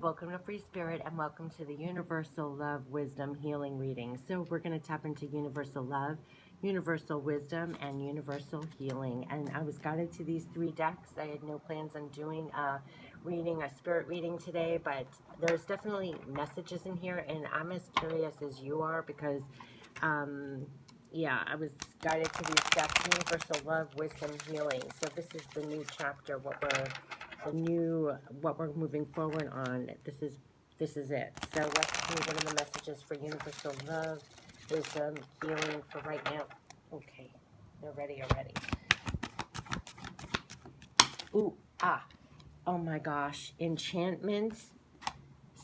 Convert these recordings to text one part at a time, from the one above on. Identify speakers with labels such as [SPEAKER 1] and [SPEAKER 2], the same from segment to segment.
[SPEAKER 1] welcome to Free Spirit and welcome to the Universal Love Wisdom Healing Reading. So we're going to tap into Universal Love, Universal Wisdom, and Universal Healing. And I was guided to these three decks. I had no plans on doing a spirit reading today, but there's definitely messages in here, and I'm as curious as you are because, yeah, I was guided to these decks, Universal Love, Wisdom, Healing. So this is the new chapter, what we're moving forward on. This is it. So let's see what are the messages for Universal Love, Wisdom, Healing for right now. Okay, they're ready already. Ooh, oh my gosh, enchantment,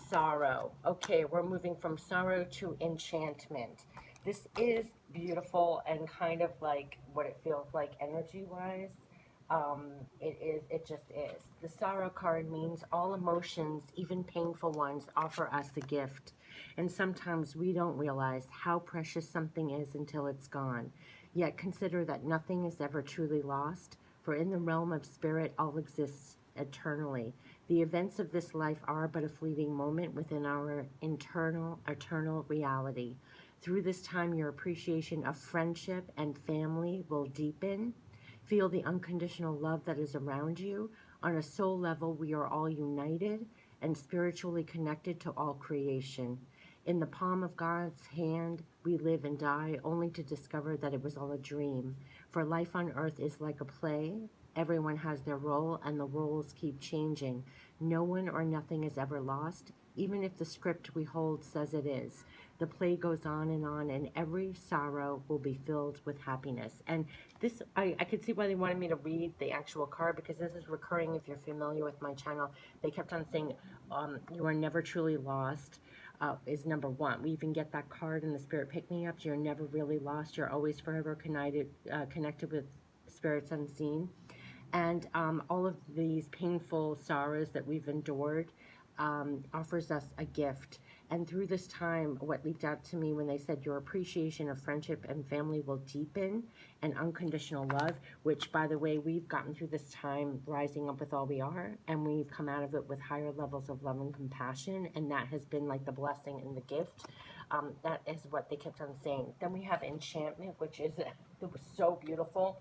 [SPEAKER 1] sorrow. Okay, we're moving from sorrow to enchantment. This is beautiful and kind of like what it feels like energy-wise. It just is. The sorrow card means all emotions, even painful ones, offer us a gift. And sometimes we don't realize how precious something is until it's gone. Yet consider that nothing is ever truly lost, for in the realm of spirit all exists eternally. The events of this life are but a fleeting moment within our eternal reality. Through this time, your appreciation of friendship and family will deepen. Feel the unconditional love that is around you. On a soul level, we are all united and spiritually connected to all creation. In the palm of God's hand, we live and die, only to discover that it was all a dream. For life on earth is like a play. Everyone has their role, and the roles keep changing. No one or nothing is ever lost, even if the script we hold says it is. The play goes on, and every sorrow will be filled with happiness. And this, I could see why they wanted me to read the actual card, because this is recurring if you're familiar with my channel. They kept on saying, you are never truly lost. Is number one. We even get that card in the Spirit Pick-Me-Ups. You're never really lost. You're always forever connected with spirits unseen. And all of these painful sorrows that we've endured offers us a gift. And through this time, what leaped out to me when they said your appreciation of friendship and family will deepen, and unconditional love, which, by the way, we've gotten through this time rising up with all we are, and we've come out of it with higher levels of love and compassion, and that has been like the blessing and the gift. That is what they kept on saying. Then we have enchantment, which is it was so beautiful.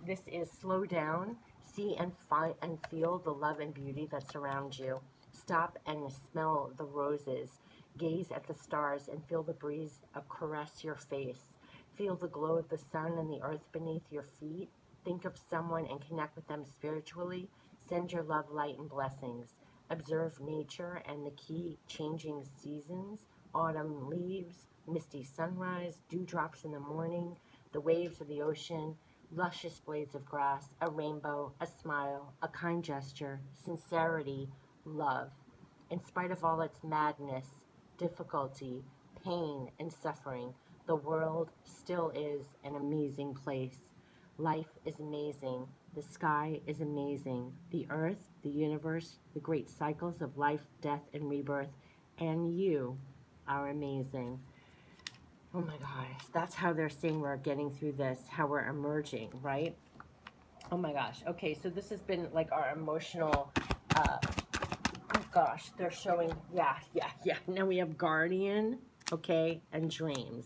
[SPEAKER 1] This is slow down, see and find and feel the love and beauty that surrounds you. Stop and smell the roses. Gaze at the stars and feel the breeze caress your face. Feel the glow of the sun and the earth beneath your feet. Think of someone and connect with them spiritually. Send your love, light, and blessings. Observe nature and the key changing seasons. Autumn leaves, misty sunrise, dewdrops in the morning, the waves of the ocean, luscious blades of grass, a rainbow, a smile, a kind gesture, sincerity, love. In spite of all its madness, difficulty, pain, and suffering, the world still is an amazing place. Life is amazing. The sky is amazing. The earth, the universe, the great cycles of life, death, and rebirth, and you are amazing. Oh my gosh, that's how they're saying we're getting through this, how we're emerging, right? Oh my gosh. Okay, so this has been like our emotional, oh gosh, they're showing, yeah. Now we have guardian, okay, and dreams.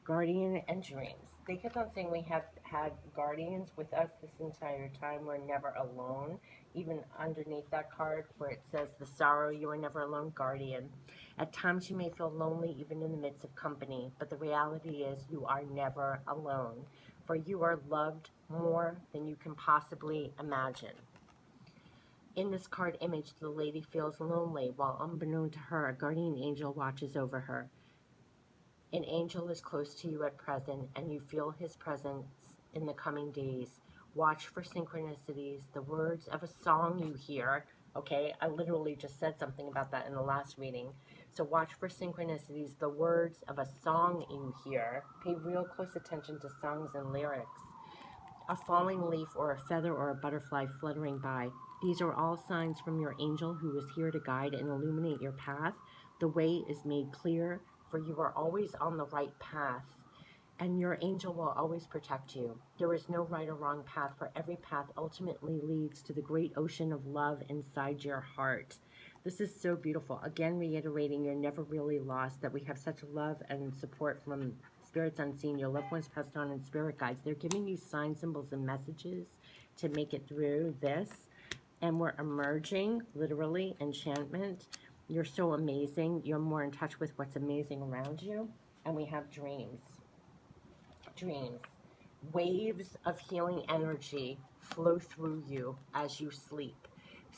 [SPEAKER 1] Guardian and dreams. They kept on saying we have had guardians with us this entire time. We're never alone. Even underneath that card where it says the sorrow, you are never alone, guardian. At times you may feel lonely even in the midst of company, but the reality is you are never alone, for you are loved more than you can possibly imagine. In this card image, the lady feels lonely, while unbeknown to her, a guardian angel watches over her. An angel is close to you at present, and you feel his presence in the coming days. Watch for synchronicities, the words of a song you hear. Okay, I literally just said something about that in the last reading. So watch for synchronicities, the words of a song you hear. Pay real close attention to songs and lyrics. A falling leaf or a feather or a butterfly fluttering by. These are all signs from your angel who is here to guide and illuminate your path. The way is made clear, for you are always on the right path, and your angel will always protect you. There is no right or wrong path, for every path ultimately leads to the great ocean of love inside your heart. This is so beautiful. Again, reiterating you're never really lost, that we have such love and support from spirits unseen, your loved ones passed on, and spirit guides. They're giving you signs, symbols, and messages to make it through this. And we're emerging, literally, enchantment. You're so amazing. You're more in touch with what's amazing around you. And we have dreams. Dreams. Waves of healing energy flow through you as you sleep.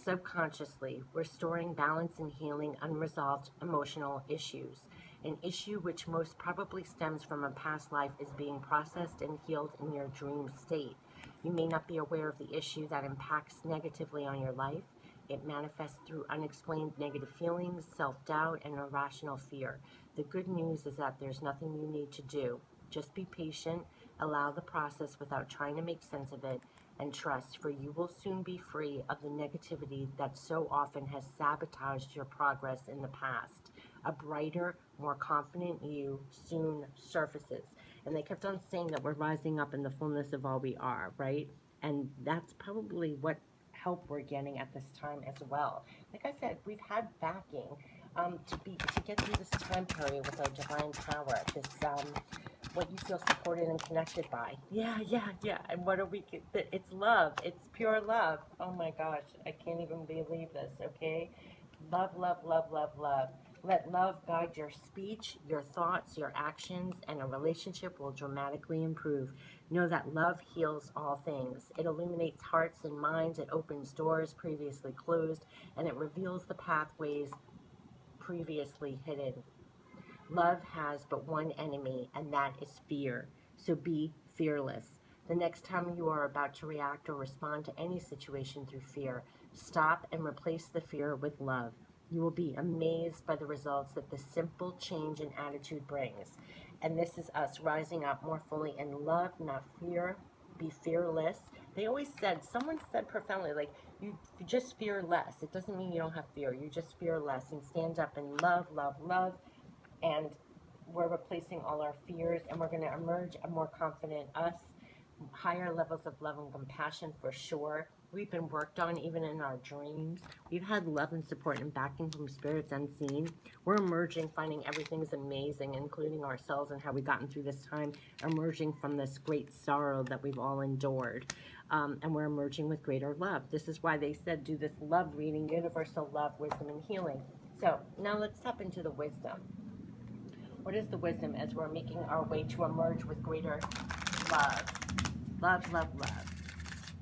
[SPEAKER 1] Subconsciously, restoring balance and healing unresolved emotional issues. An issue which most probably stems from a past life is being processed and healed in your dream state. You may not be aware of the issue that impacts negatively on your life. It manifests through unexplained negative feelings, self-doubt, and irrational fear. The good news is that there's nothing you need to do. Just be patient, allow the process without trying to make sense of it, and trust, for you will soon be free of the negativity that so often has sabotaged your progress in the past. A brighter, more confident you soon surfaces. And they kept on saying that we're rising up in the fullness of all we are, right? And that's probably what help we're getting at this time as well. Like I said, we've had backing to get through this time period with our divine power. This what you feel supported and connected by. Yeah. And what are we? It's love. It's pure love. Oh my gosh, I can't even believe this. Okay, love, love, love, love, love. Let love guide your speech, your thoughts, your actions, and a relationship will dramatically improve. Know that love heals all things. It illuminates hearts and minds, it opens doors previously closed, and it reveals the pathways previously hidden. Love has but one enemy, and that is fear. So be fearless. The next time you are about to react or respond to any situation through fear, stop and replace the fear with love. You will be amazed by the results that this simple change in attitude brings. And this is us rising up more fully in love, not fear. Be fearless. They always said, someone said profoundly, like, you just fear less. It doesn't mean you don't have fear. You just fear less and stand up in love, love, love, and we're replacing all our fears, and we're going to emerge a more confident us, higher levels of love and compassion for sure. We've been worked on even in our dreams. We've had love and support and backing from spirits unseen. We're emerging, finding everything's amazing, including ourselves and how we've gotten through this time, emerging from this great sorrow that we've all endured. And we're emerging with greater love. This is why they said do this love reading, universal love, wisdom, and healing. So now let's tap into the wisdom. What is the wisdom as we're making our way to emerge with greater love? Love, love, love.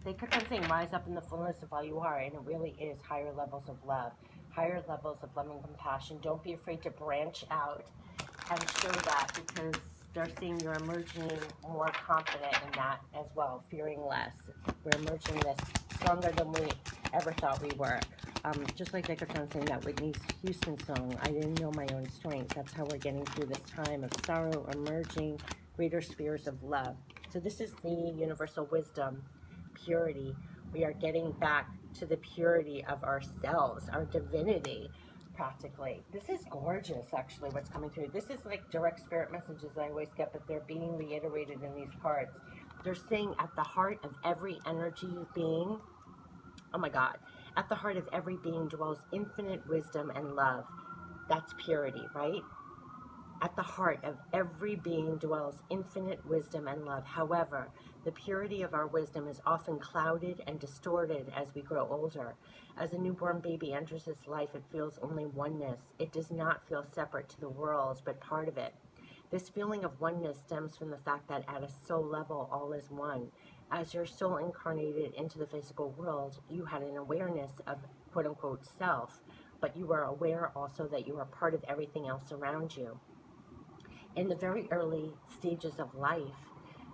[SPEAKER 1] They kept on saying, rise up in the fullness of all you are, and it really is higher levels of love, higher levels of love and compassion. Don't be afraid to branch out and show that, because they're saying you're emerging more confident in that as well, fearing less. We're emerging this stronger than we ever thought we were. Just like I kept on saying that Whitney Houston song, I didn't know my own strength. That's how we're getting through this time of sorrow, emerging greater spheres of love. So this is the universal wisdom, purity. We are getting back to the purity of ourselves, our divinity, practically. This is gorgeous, actually, what's coming through. This is like direct spirit messages I always get, but they're being reiterated in these cards. They're saying at the heart of every energy being, oh my God, at the heart of every being dwells infinite wisdom and love. That's purity, right? At the heart of every being dwells infinite wisdom and love. However, the purity of our wisdom is often clouded and distorted as we grow older. As a newborn baby enters its life, it feels only oneness. It does not feel separate to the world, but part of it. This feeling of oneness stems from the fact that at a soul level, all is one. As your soul incarnated into the physical world, you had an awareness of quote-unquote self, but you were aware also that you are part of everything else around you. In the very early stages of life,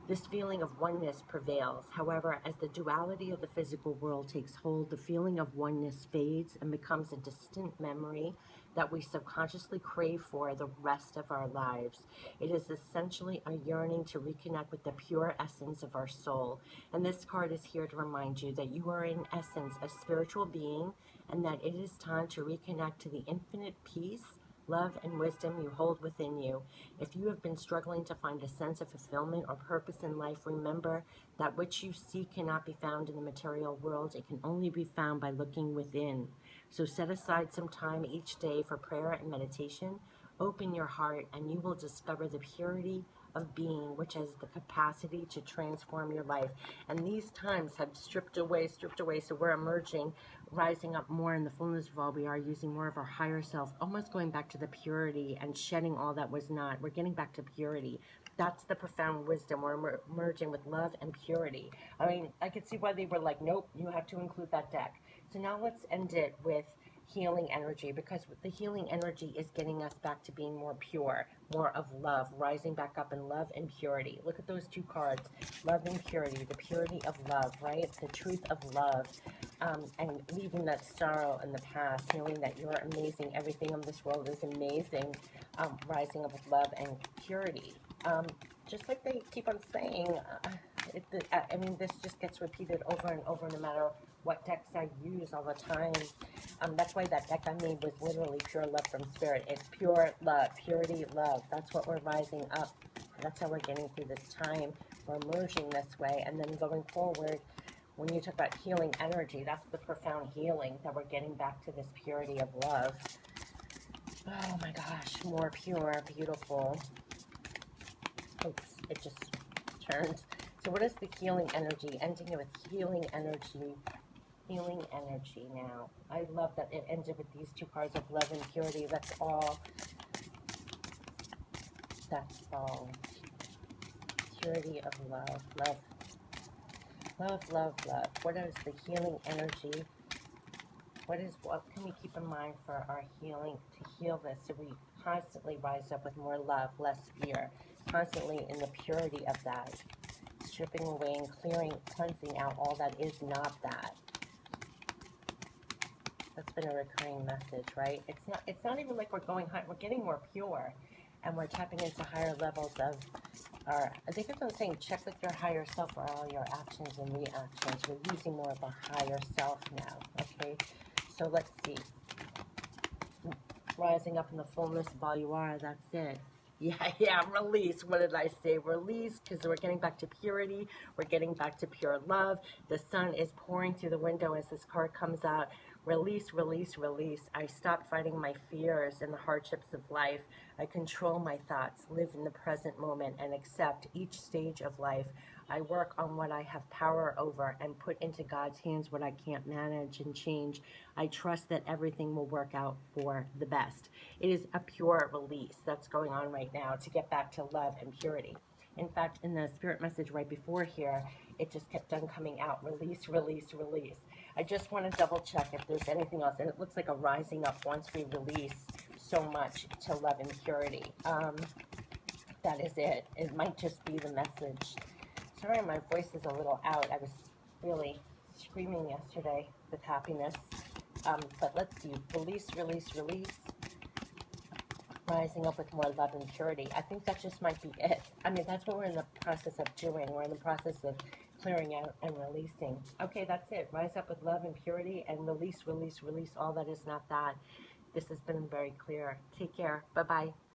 [SPEAKER 1] this feeling of oneness prevails. However, as the duality of the physical world takes hold, the feeling of oneness fades and becomes a distant memory that we subconsciously crave for the rest of our lives. It is essentially a yearning to reconnect with the pure essence of our soul. And this card is here to remind you that you are in essence a spiritual being, and that it is time to reconnect to the infinite peace, love, and wisdom you hold within you. If you have been struggling to find a sense of fulfillment or purpose in life, remember that which you seek cannot be found in the material world. It can only be found by looking within. So set aside some time each day for prayer and meditation. Open your heart and you will discover the purity of being, which has the capacity to transform your life. And these times have stripped away. So we're emerging, rising up more in the fullness of all we are, using more of our higher self, almost going back to the purity and shedding all that was not. We're getting back to purity. That's the profound wisdom. We're merging with love and purity. I mean, I could see why they were like, nope, you have to include that deck. So now let's end it with healing energy, because the healing energy is getting us back to being more pure, more of love, rising back up in love and purity. Look at those two cards, love and purity, the purity of love, right? The truth of love, and leaving that sorrow in the past, knowing that you're amazing, everything in this world is amazing, rising up with love and purity. Just like they keep on saying, I mean, this just gets repeated over and over no matter what decks I use all the time. That's why that deck I made was literally pure love from spirit. It's pure love, purity, love. That's what we're rising up. That's how we're getting through this time. We're emerging this way. And then going forward, when you talk about healing energy, that's the profound healing that we're getting back to this purity of love. Oh my gosh, more pure, beautiful. Oops, it just turned. So what is the healing energy? Ending it with healing energy. Healing energy now. I love that it ended with these two cards of love and purity. That's all. That's all. Purity of love. Love. Love, love, love. What is the healing energy? What can we keep in mind for our healing, to heal this, so we constantly rise up with more love, less fear, constantly in the purity of that, stripping away and clearing, cleansing out all that is not that. That's been a recurring message, right? It's not even like we're going high, we're getting more pure, and we're tapping into higher levels of our, I think it's saying check with your higher self for all your actions and reactions. We're using more of a higher self now, okay? So let's see. Rising up in the fullness of all you are, that's it. Yeah, release. What did I say? Release, because we're getting back to purity. We're getting back to pure love. The sun is pouring through the window as this card comes out. Release, release, release. I stop fighting my fears and the hardships of life. I control my thoughts, live in the present moment, and accept each stage of life. I work on what I have power over and put into God's hands what I can't manage and change. I trust that everything will work out for the best. It is a pure release that's going on right now to get back to love and purity. In fact, in the spirit message right before here, it just kept on coming out. Release, release, release. I just want to double check if there's anything else. And it looks like a rising up once we release so much to love and purity. That is it. It might just be the message. Sorry, my voice is a little out. I was really screaming yesterday with happiness. But let's see. Release, release, release. Rising up with more love and purity. I think that just might be it. I mean, that's what we're in the process of doing. We're in the process of clearing out and releasing. Okay, that's it. Rise up with love and purity and release, release, release all that is not that. This has been very clear. Take care. Bye-bye.